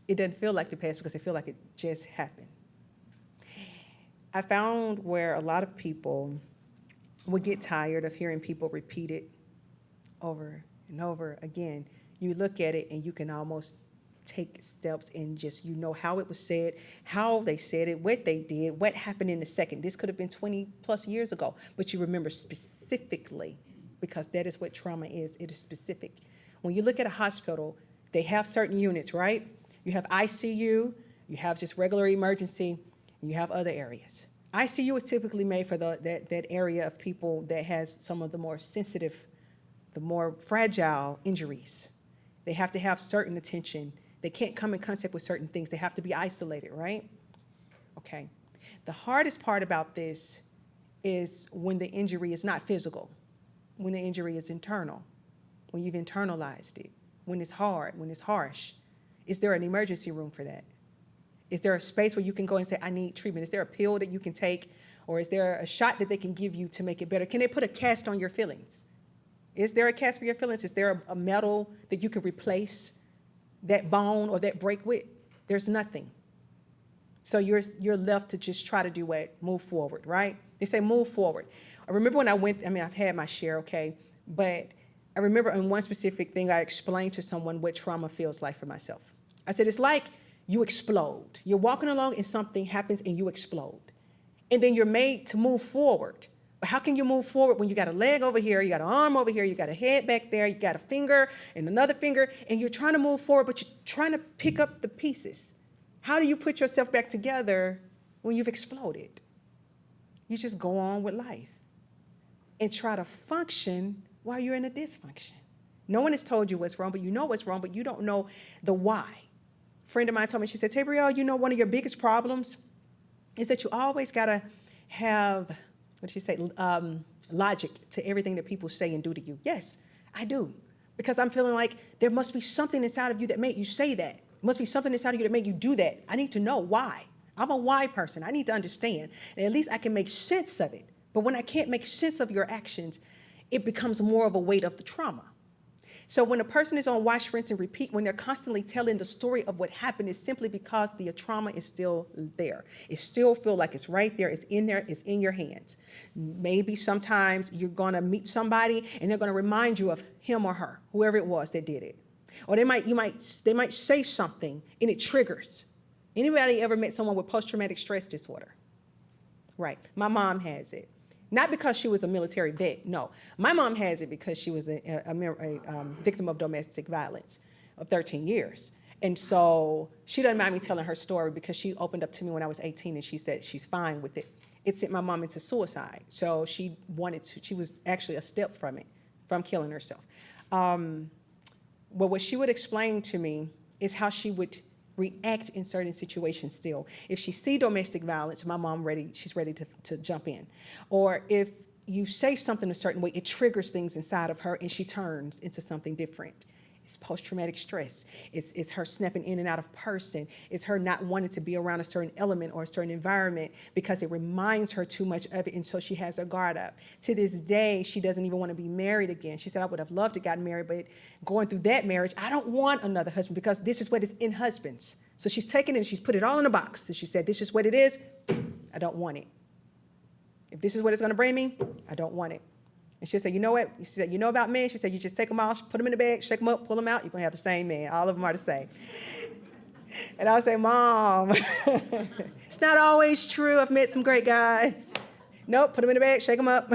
it doesn't feel like the past because they feel like it just happened. I found where a lot of people would get tired of hearing people repeat it over and over again. You look at it and you can almost take steps and just, how it was said, how they said it, what they did, what happened in the second. This could have been 20 plus years ago, but you remember specifically because that is what trauma is. It is specific. When you look at a hospital, they have certain units, right? You have ICU, you have just regular emergency, and you have other areas. ICU is typically made for that area of people that has some of the more sensitive, the more fragile injuries. They have to have certain attention. They can't come in contact with certain things. They have to be isolated, right? Okay. The hardest part about this is when the injury is not physical, when the injury is internal, when you've internalized it, when it's hard, when it's harsh. Is there an emergency room for that? Is there a space where you can go and say, I need treatment? Is there a pill that you can take? Or is there a shot that they can give you to make it better? Can they put a cast on your feelings? Is there a cast for your feelings? Is there a metal that you can replace that bone or that break with? There's nothing. So you're left to just try to do what? Move forward, right? They say move forward. I remember when I've had my share, okay? But I remember in one specific thing, I explained to someone what trauma feels like for myself. I said, it's like you explode. You're walking along and something happens and you explode. And then you're made to move forward. But how can you move forward when you got a leg over here, you got an arm over here, you got a head back there, you got a finger and another finger, and you're trying to move forward, but you're trying to pick up the pieces. How do you put yourself back together when you've exploded? You just go on with life and try to function while you're in a dysfunction. No one has told you what's wrong, but you know what's wrong, but you don't know the why. A friend of mine told me, she said, Tebriel, one of your biggest problems is that you always got to have, what did she say, logic to everything that people say and do to you. Yes, I do. Because I'm feeling like there must be something inside of you that made you say that. There must be something inside of you that made you do that. I need to know why. I'm a why person. I need to understand. And at least I can make sense of it. But when I can't make sense of your actions, it becomes more of a weight of the trauma. So when a person is on watch, rinse, and repeat, when they're constantly telling the story of what happened, it's simply because the trauma is still there. It still feels like it's right there, it's in there, it's in your hands. Maybe sometimes you're going to meet somebody and they're going to remind you of him or her, whoever it was that did it. Or they might say something and it triggers. Anybody ever met someone with post-traumatic stress disorder? Right. My mom has it. Not because she was a military vet, no. My mom has it because she was a victim of domestic violence of 13 years. And so she doesn't mind me telling her story because she opened up to me when I was 18 and she said she's fine with it. It sent my mom into suicide. So she was actually a step from it, from killing herself. But what she would explain to me is how she would react in certain situations still. If she see domestic violence, my mom she's ready to jump in. Or if you say something a certain way, it triggers things inside of her and she turns into something different. It's post-traumatic stress. It's her snapping in and out of person. It's her not wanting to be around a certain element or a certain environment because it reminds her too much of it, and so she has her guard up. To this day, she doesn't even want to be married again. She said, I would have loved to get married, but going through that marriage, I don't want another husband because this is what is in husbands. So she's taken it and she's put it all in a box. And she said, this is what it is. I don't want it. If this is what it's going to bring me, I don't want it. And she said, you know what? She said, you know about men? She said, you just take them off, put them in the bag, shake them up, pull them out. You're going to have the same man. All of them are the same. And I would say, Mom, it's not always true. I've met some great guys. Nope, put them in the bag, shake them up.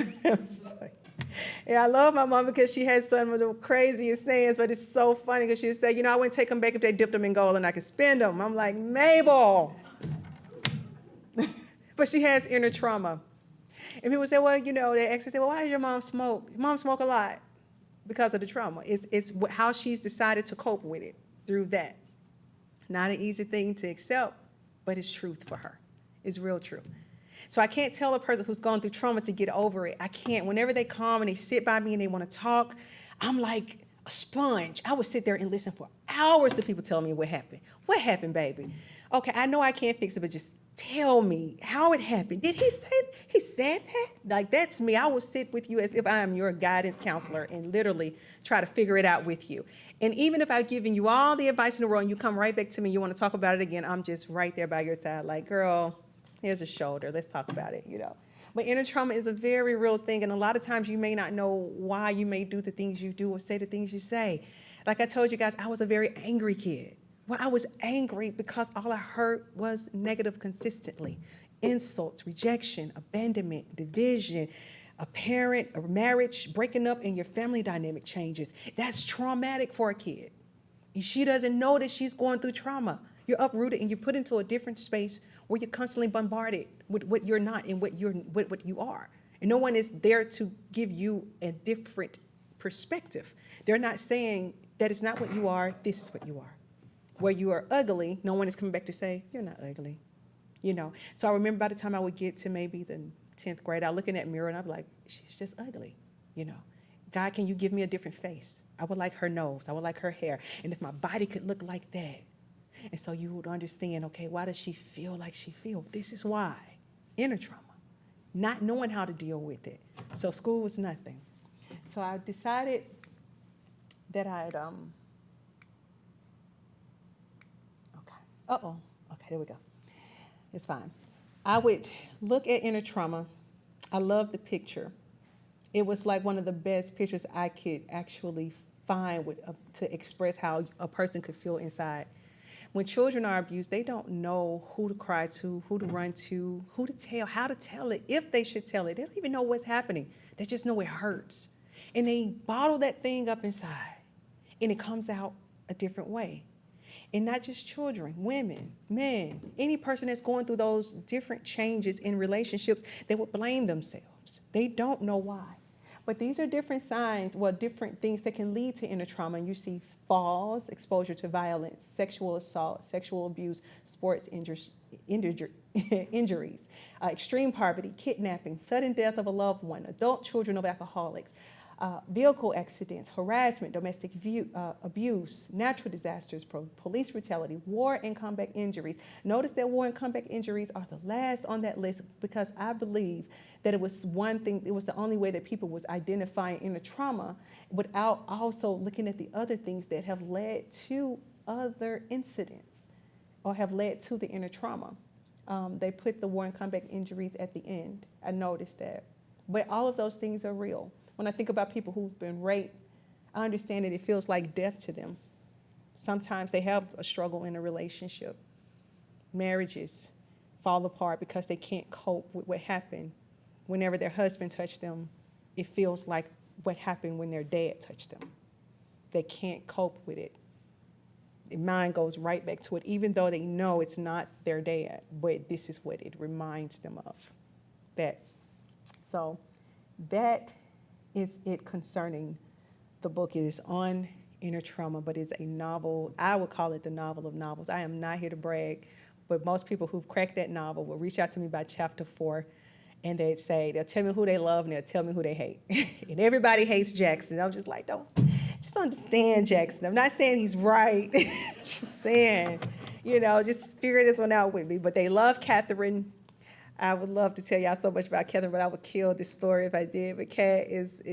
Yeah, I love my mom because she has some of the craziest sayings, but it's so funny because she'd say, I wouldn't take them back if they dipped them in gold and I could spend them. I'm like, Mabel. But she has inner trauma. And people say, well, they actually say, well, why does your mom smoke? Your mom smoke a lot because of the trauma. It's how she's decided to cope with it through that. Not an easy thing to accept, but it's truth for her. It's real truth. So I can't tell a person who's gone through trauma to get over it. I can't. Whenever they come and they sit by me and they want to talk, I'm like a sponge. I would sit there and listen for hours to people tell me what happened. What happened, baby? Okay, I know I can't fix it, but just tell me how it happened. Did he said that? Like, that's me. I will sit with you as if I am your guidance counselor and literally try to figure it out with you. And even if I've given you all the advice in the world and you come right back to me, you want to talk about it again, I'm just right there by your side like, girl, here's a shoulder. Let's talk about it, But inner trauma is a very real thing. And a lot of times you may not know why you may do the things you do or say the things you say. Like I told you guys, I was a very angry kid. Well, I was angry because all I heard was negative consistently. Insults, rejection, abandonment, division, a marriage breaking up, and your family dynamic changes. That's traumatic for a kid. And she doesn't know that she's going through trauma. You're uprooted and you're put into a different space where you're constantly bombarded with what you're not and what you are. And no one is there to give you a different perspective. They're not saying that it's not what you are, this is what you are. Where you are ugly, no one is coming back to say, you're not ugly. So I remember by the time I would get to maybe the 10th grade, I look in that mirror and I'd be like, she's just ugly, God, can you give me a different face? I would like her nose. I would like her hair. And if my body could look like that. And so you would understand, okay, why does she feel like she feels? This is why. Inner trauma. Not knowing how to deal with it. So school was nothing. So I decided that I'd, okay, there we go. It's fine. I would look at inner trauma. I love the picture. It was like one of the best pictures I could actually find to express how a person could feel inside. When children are abused, they don't know who to cry to, who to run to, who to tell, how to tell it, if they should tell it. They don't even know what's happening. They just know it hurts. And they bottle that thing up inside, and it comes out a different way. And not just children, women, men, any person that's going through those different changes in relationships, they would blame themselves. They don't know why. But these are different signs, different things that can lead to inner trauma. And you see falls, exposure to violence, sexual assault, sexual abuse, sports injuries, extreme poverty, kidnapping, sudden death of a loved one, adult children of alcoholics, vehicle accidents, harassment, domestic abuse, natural disasters, police brutality, war and combat injuries. Notice that war and combat injuries are the last on that list because I believe that it was the only way that people was identifying inner trauma without also looking at the other things that have led to other incidents or have led to the inner trauma. They put the war and combat injuries at the end. I noticed that. But all of those things are real. When I think about people who've been raped, I understand that it feels like death to them. Sometimes they have a struggle in a relationship. Marriages fall apart because they can't cope with what happened. Whenever their husband touched them, it feels like what happened when their dad touched them. They can't cope with it. Their mind goes right back to it, even though they know it's not their dad, but this is what it reminds them of. So that is it concerning the book. It is on inner trauma, but it's a novel. I would call it the novel of novels. I am not here to brag, but most people who've cracked that novel will reach out to me by chapter 4, and they'll tell me who they love and they'll tell me who they hate. And everybody hates Jackson. I'm just like, just understand Jackson. I'm not saying he's right. Just saying, just figure this one out with me. But they love Catherine. I would love to tell y'all so much about Catherine, but I would kill this story if I did. But Kat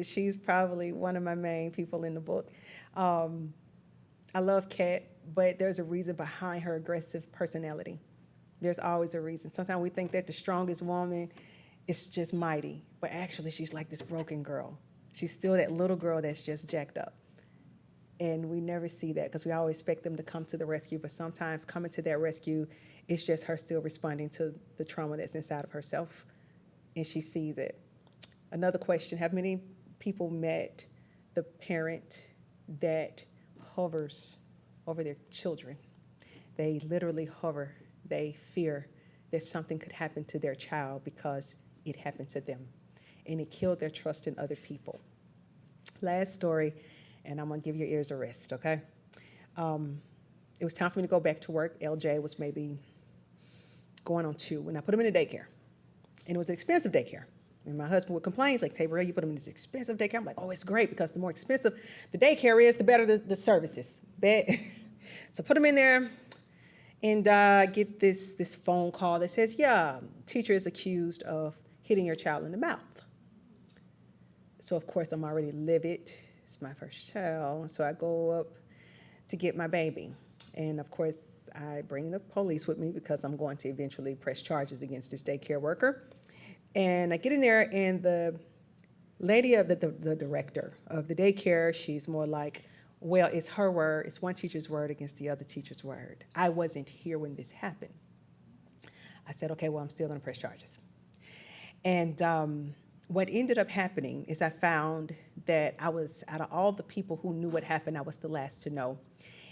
she's probably one of my main people in the book. I love Kat, but there's a reason behind her aggressive personality. There's always a reason. Sometimes we think that the strongest woman is just mighty, but actually she's like this broken girl. She's still that little girl that's just jacked up. And we never see that because we always expect them to come to the rescue, but sometimes coming to that rescue, it's just her still responding to the trauma that's inside of herself, and she sees it. Another question, have many people met the parent that hovers over their children? They literally hover. They fear that something could happen to their child because it happened to them, and it killed their trust in other people. Last story, and I'm gonna give your ears a rest, okay? It was time for me to go back to work. LJ was maybe going on 2 when I put him in a daycare, and it was an expensive daycare. And my husband would complain, he's like, Tebriel, you put him in this expensive daycare. I'm like, oh, it's great because the more expensive the daycare is, the better the services. So put him in there, and get this phone call that says, yeah, teacher is accused of hitting your child in the mouth. So of course I'm already livid. It's my first child. So I go up to get my baby. And of course I bring the police with me because I'm going to eventually press charges against this daycare worker. And I get in there, and the lady of the director of the daycare, she's more like, well, it's her word. It's one teacher's word against the other teacher's word. I wasn't here when this happened. I said, okay, well, I'm still going to press charges. And what ended up happening is I found that I was, out of all the people who knew what happened, I was the last to know,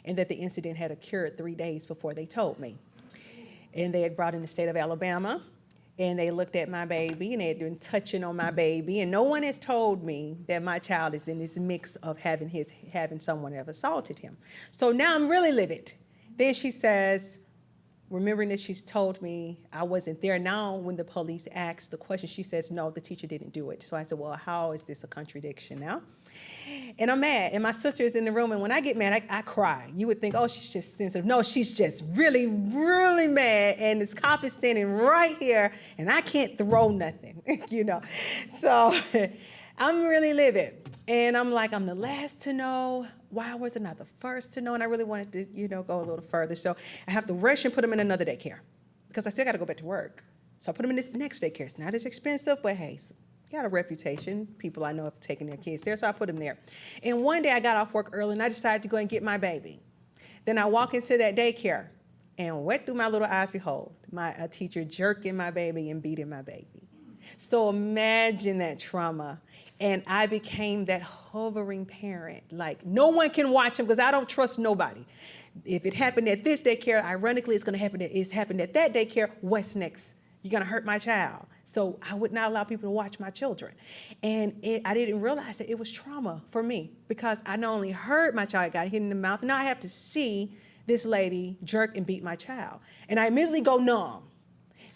and that the incident had occurred 3 days before they told me. And they had brought in the state of Alabama, and they looked at my baby, and they had been touching on my baby, and no one has told me that my child is in this mix of having someone have assaulted him. So now I'm really livid. Then she says, remembering that she's told me I wasn't there. Now when the police asked the question, she says, no, the teacher didn't do it. So I said, well, how is this a contradiction now? And I'm mad, and my sister is in the room, and when I get mad, I cry. You would think, oh, she's just sensitive. No, she's just really, really mad, and this cop is standing right here, and I can't throw nothing, So I'm really livid, and I'm like, I'm the last to know. Why was I not the first to know? And I really wanted to, go a little further. So I have to rush and put him in another daycare because I still got to go back to work. So I put him in this next daycare. It's not as expensive, but hey, got a reputation. People I know have taken their kids there, so I put him there. And one day I got off work early, and I decided to go and get my baby. Then I walk into that daycare, and what do my little eyes behold? A teacher jerking my baby and beating my baby. So imagine that trauma. And I became that hovering parent. Like, no one can watch him because I don't trust nobody. If it happened at this daycare, ironically, it's happened at that daycare. What's next? You're going to hurt my child. So I would not allow people to watch my children. And I didn't realize that it was trauma for me because I not only heard my child got hit in the mouth, now I have to see this lady jerk and beat my child. And I immediately go numb,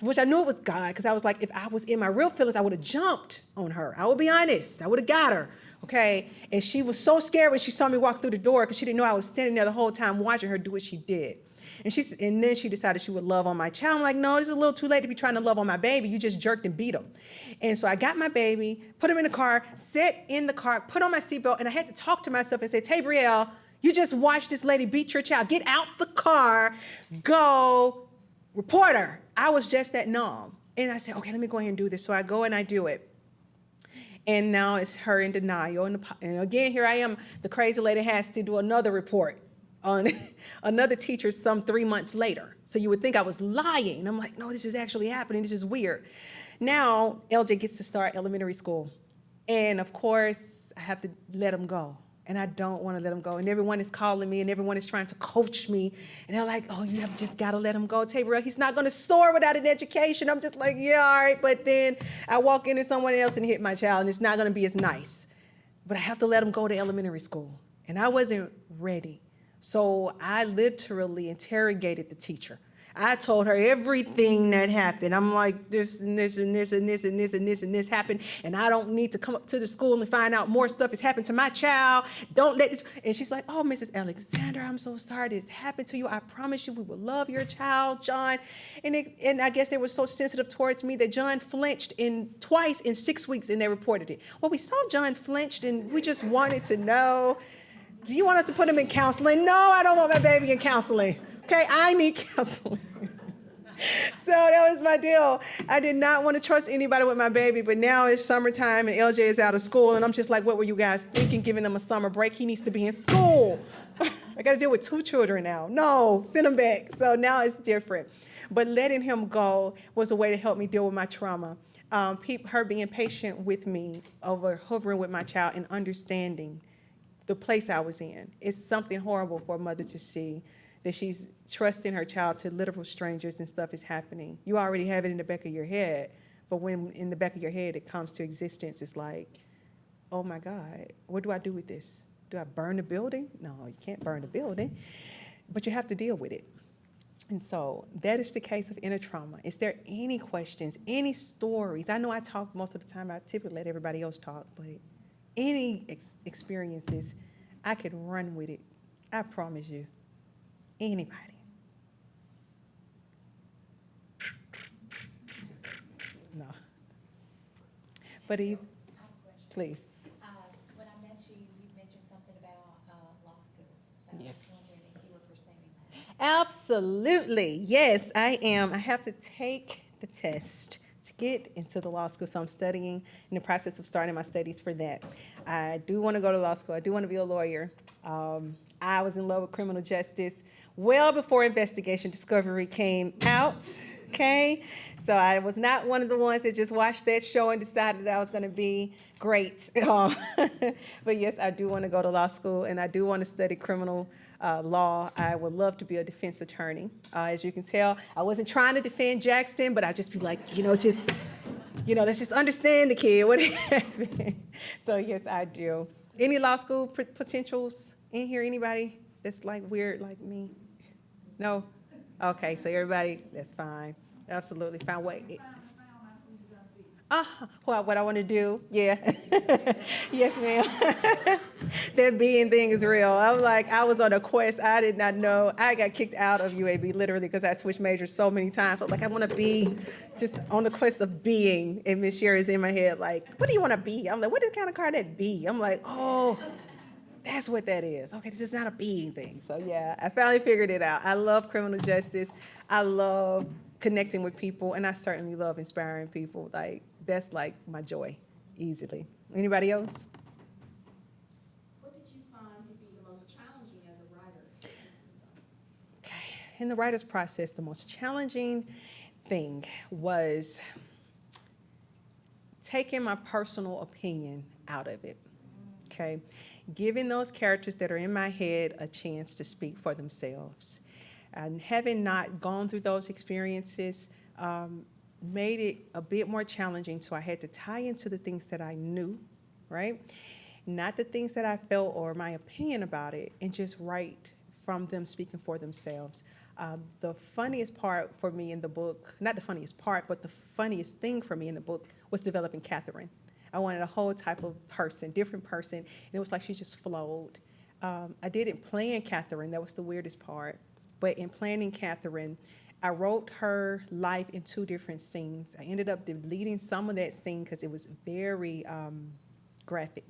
which I knew it was God because I was like, if I was in my real feelings, I would have jumped on her. I would be honest. I would have got her. Okay. And she was so scared when she saw me walk through the door because she didn't know I was standing there the whole time watching her do what she did. And then she decided she would love on my child. I'm like, no, this is a little too late to be trying to love on my baby. You just jerked and beat him. And so I got my baby, put him in the car, sat in the car, put on my seatbelt, and I had to talk to myself and say, Tebriel, you just watched this lady beat your child. Get out the car, go report her. I was just that numb. And I said, okay, let me go ahead and do this. So I go and I do it. And now it's her in denial. And again, here I am. The crazy lady has to do another report on another teacher some 3 months later. So you would think I was lying. I'm like, no, this is actually happening. This is weird. Now, LJ gets to start elementary school. And of course, I have to let him go. And I don't want to let him go. And everyone is calling me, and everyone is trying to coach me. And they're like, oh, you have just got to let him go, Tebriel. He's not going to soar without an education. I'm just like, yeah, all right. But then I walk into someone else and hit my child, and it's not going to be as nice. But I have to let him go to elementary school. and I wasn't ready. So I literally interrogated the teacher. I told her everything that happened. I'm like, this and this and this and this and this and this and this happened, and I don't need to come up to the school and find out more stuff has happened to my child. Don't let this. And she's like, oh, Mrs. Alexander, I'm so sorry this happened to you. I promise you we will love your child, John. And I guess they were so sensitive towards me that John flinched twice in 6 weeks, and they reported it. Well, we saw John flinched, and we just wanted to know, do you want us to put him in counseling? No, I don't want my baby in counseling. Okay, I need counseling. So that was my deal. I did not want to trust anybody with my baby, but now it's summertime and LJ is out of school, and I'm just like, what were you guys thinking, giving them a summer break? He needs to be in school. I got to deal with 2 children now. No, send him back. So now it's different. But letting him go was a way to help me deal with my trauma. Her being patient with me over hovering with my child and understanding the place I was in. It's something horrible for a mother to see, that she's trusting her child to literal strangers and stuff is happening. You already have it in the back of your head, but when in the back of your head it comes to existence, it's like, oh my God, what do I do with this? Do I burn the building? No, you can't burn the building, but you have to deal with it. And so that is the case of inner trauma. Is there any questions, any stories? I know I talk most of the time. I typically let everybody else talk, but any experiences, I could run with it. I promise you. Anybody? No. But please. When I met you, you mentioned something about law school. So Yes. I was wondering if you were pursuing that. Absolutely. Yes, I am. I have to take the test to get into the law school. So I'm studying, in the process of starting my studies for that. I do want to go to law school. I do want to be a lawyer. I was in love with criminal justice well before investigation discovery came out, okay? So I was not one of the ones that just watched that show and decided that I was going to be great. But yes, I do want to go to law school, and I do want to study criminal law. I would love to be a defense attorney. As you can tell, I wasn't trying to defend Jackson, but I just be like, let's just understand the kid, what happened. So yes, I do. Any law school potentials in here? Anybody that's like weird like me? No? Okay, so everybody, that's fine. Absolutely fine. Wait. What I want to do? Yeah. Yes, ma'am. That being thing is real. I was on a quest. I did not know. I got kicked out of UAB literally because I switched majors so many times. I want to be just on the quest of being. And Miss Sherry's in my head like, what do you want to be? I'm like, what is kind of car that be? I'm like, oh, that's what that is. Okay, this is not a being thing. So yeah, I finally figured it out. I love criminal justice. I love connecting with people, and I certainly love inspiring people. That's my joy, easily. Anybody else? What did you find to be the most challenging as a writer? Okay, in the writer's process, the most challenging thing was taking my personal opinion out of it, okay? Giving those characters that are in my head a chance to speak for themselves. And having not gone through those experiences made it a bit more challenging, so I had to tie into the things that I knew, right? Not the things that I felt or my opinion about it, and just write from them speaking for themselves. The funniest part for me in the book, not the funniest part, but the funniest thing for me in the book was developing Catherine. I wanted a whole type of person, different person, and it was like she just flowed. I didn't plan Catherine, that was the weirdest part, but in planning Catherine, I wrote her life in 2 different scenes. I ended up deleting some of that scene because it was very graphic.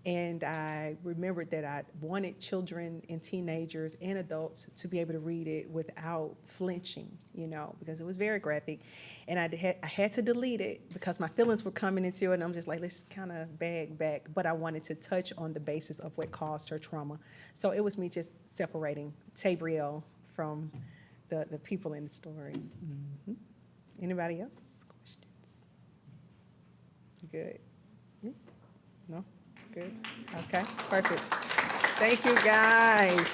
And I remembered that I wanted children and teenagers and adults to be able to read it without flinching, because it was very graphic. And I had to delete it because my feelings were coming into it, and I'm just like, let's kind of bag back. But I wanted to touch on the basis of what caused her trauma. So it was me just separating Tebriel from the people in the story. Mm-hmm. Anybody else? Questions? Good. No? Good. Okay, perfect. Thank you, guys.